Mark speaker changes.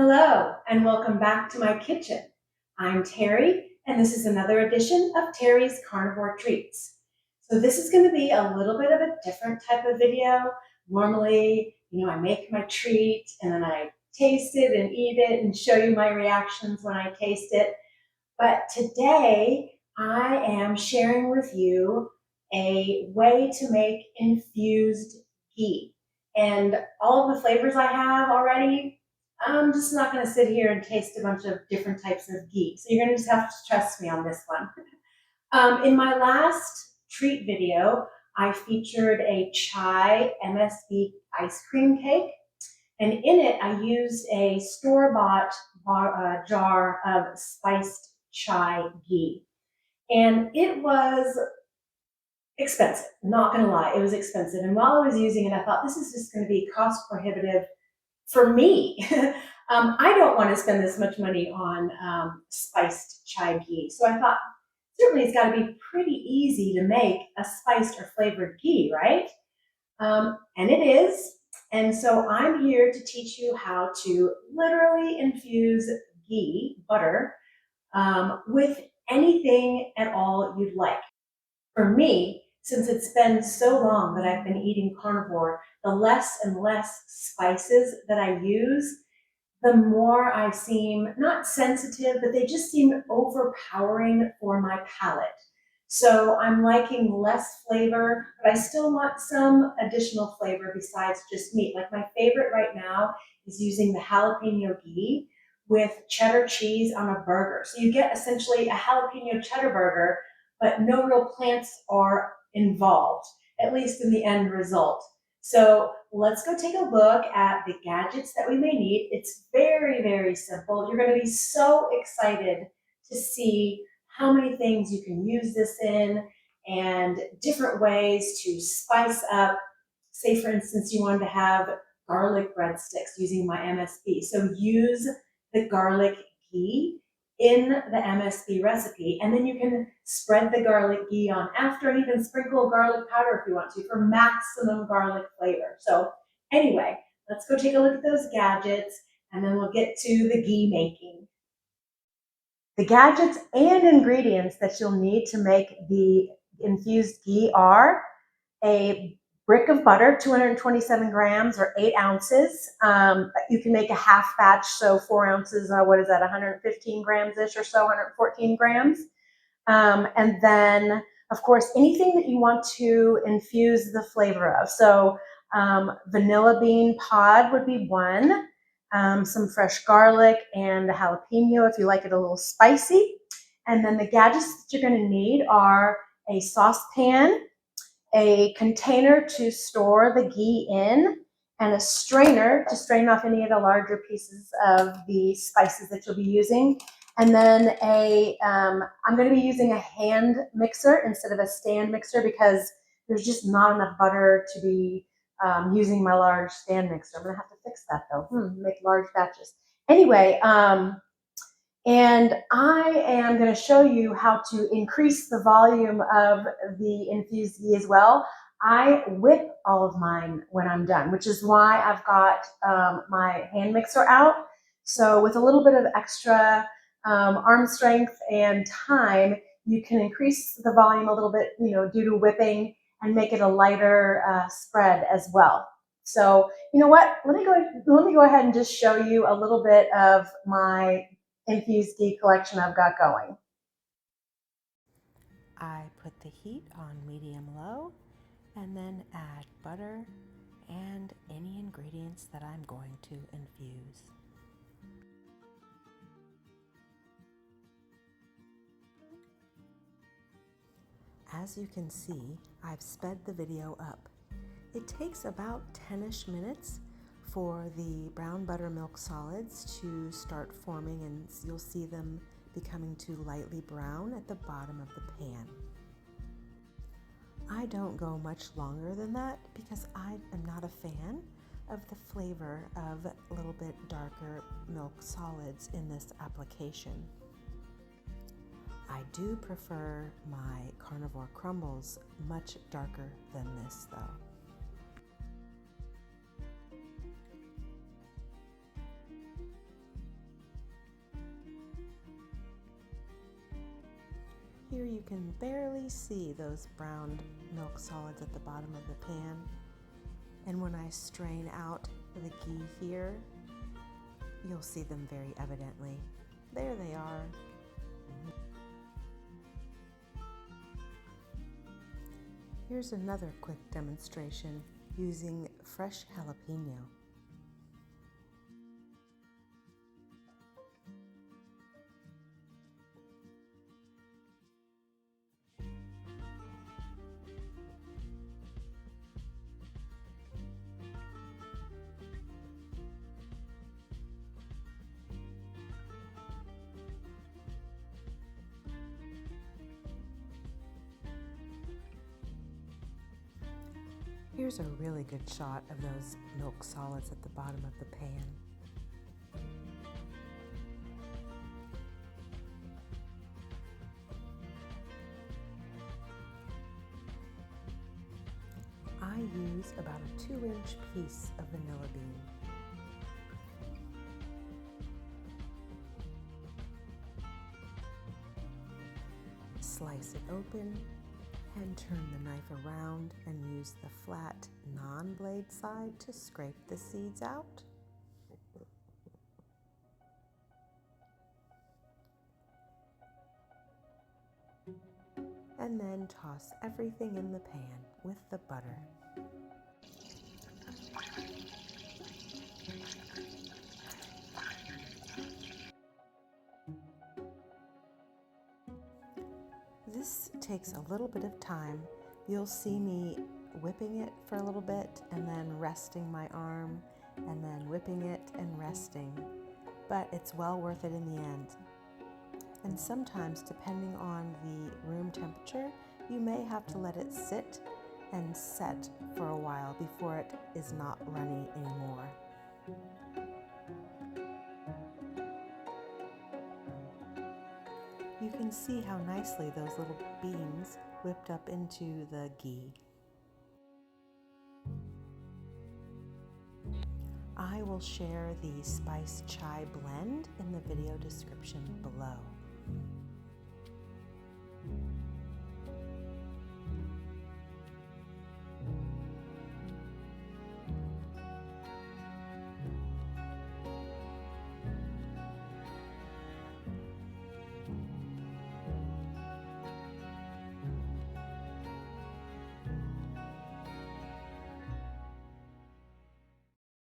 Speaker 1: Hello, and welcome back to my kitchen. I'm Terry, and this is another edition of Terry's Carnivore Treats. So this is going to be a little bit of a different type of video. Normally, I make my treat and then I taste it and eat it and show you my reactions when I taste it. But today, I am sharing with you a way to make infused ghee. And all of the flavors I have already, I'm just not going to sit here and taste a bunch of different types of ghee. So you're going to just have to trust me on this one. In my last treat video, I featured a chai MSB ice cream cake. And in it, I used a store-bought jar of spiced chai ghee. And it was expensive, not gonna lie, it was expensive. And while I was using it, I thought this is just gonna be cost prohibitive for me. I don't wanna spend this much money on spiced chai ghee. So I thought, certainly it's gotta be pretty easy to make a spiced or flavored ghee, right? And it is. And so I'm here to teach you how to literally infuse ghee, butter, with anything at all you'd like. For me, since it's been so long that I've been eating carnivore, the less and less spices that I use, the more I seem not sensitive, but they just seem overpowering for my palate. So I'm liking less flavor, but I still want some additional flavor besides just meat. Like my favorite right now is using the jalapeno ghee with cheddar cheese on a burger. So you get essentially a jalapeno cheddar burger, but no real plants are involved, at least in the end result. So let's go take a look at the gadgets that we may need. It's very, very simple. You're going to be so excited to see how many things you can use this in and different ways to spice up. Say, for instance, you wanted to have garlic breadsticks using my MSB. So use the garlic ghee in the MSB recipe, and then you can spread the garlic ghee on after and even sprinkle garlic powder if you want to for maximum garlic flavor. So anyway, let's go take a look at those gadgets and then we'll get to the ghee making. The gadgets and ingredients that you'll need to make the infused ghee are a brick of butter, 227 grams or 8 ounces. You can make a half batch, so 4 ounces, what is that, 115 grams-ish or so, 114 grams. And then, of course, anything that you want to infuse the flavor of. So vanilla bean pod would be one, some fresh garlic and a jalapeno if you like it a little spicy. And then the gadgets that you're going to need are a saucepan, a container to store the ghee in, and a strainer to strain off any of the larger pieces of the spices that you'll be using. And then I'm going to be using a hand mixer instead of a stand mixer because there's just not enough butter to be using my large stand mixer. I'm going to have to fix that though, make large batches. Anyway, and I am going to show you how to increase the volume of the infused ghee as well. I whip all of mine when I'm done, which is why I've got my hand mixer out. So with a little bit of extra arm strength and time, you can increase the volume a little bit, due to whipping and make it a lighter spread as well. So you know what? Let me go ahead and just show you a little bit of my infused ghee collection I've got going.
Speaker 2: I put the heat on medium-low and then add butter and any ingredients that I'm going to infuse. As you can see, I've sped the video up. It takes about 10-ish minutes for the brown buttermilk solids to start forming, and you'll see them becoming too lightly brown at the bottom of the pan. I don't go much longer than that because I am not a fan of the flavor of a little bit darker milk solids in this application. I do prefer my carnivore crumbles much darker than this though. Here you can barely see those browned milk solids at the bottom of the pan. And when I strain out the ghee here, you'll see them very evidently. There they are. Here's another quick demonstration using fresh jalapeno. Here's a really good shot of those milk solids at the bottom of the pan. I use about a 2-inch piece of vanilla bean. Slice it open and turn the knife around and use the flat non-blade side to scrape the seeds out. And then toss everything in the pan with the butter. This takes a little bit of time. You'll see me whipping it for a little bit and then resting my arm and then whipping it and resting. But it's well worth it in the end. And sometimes, depending on the room temperature, you may have to let it sit and set for a while before it is not runny anymore. You can see how nicely those little beans whipped up into the ghee. I will share the spice chai blend in the video description below.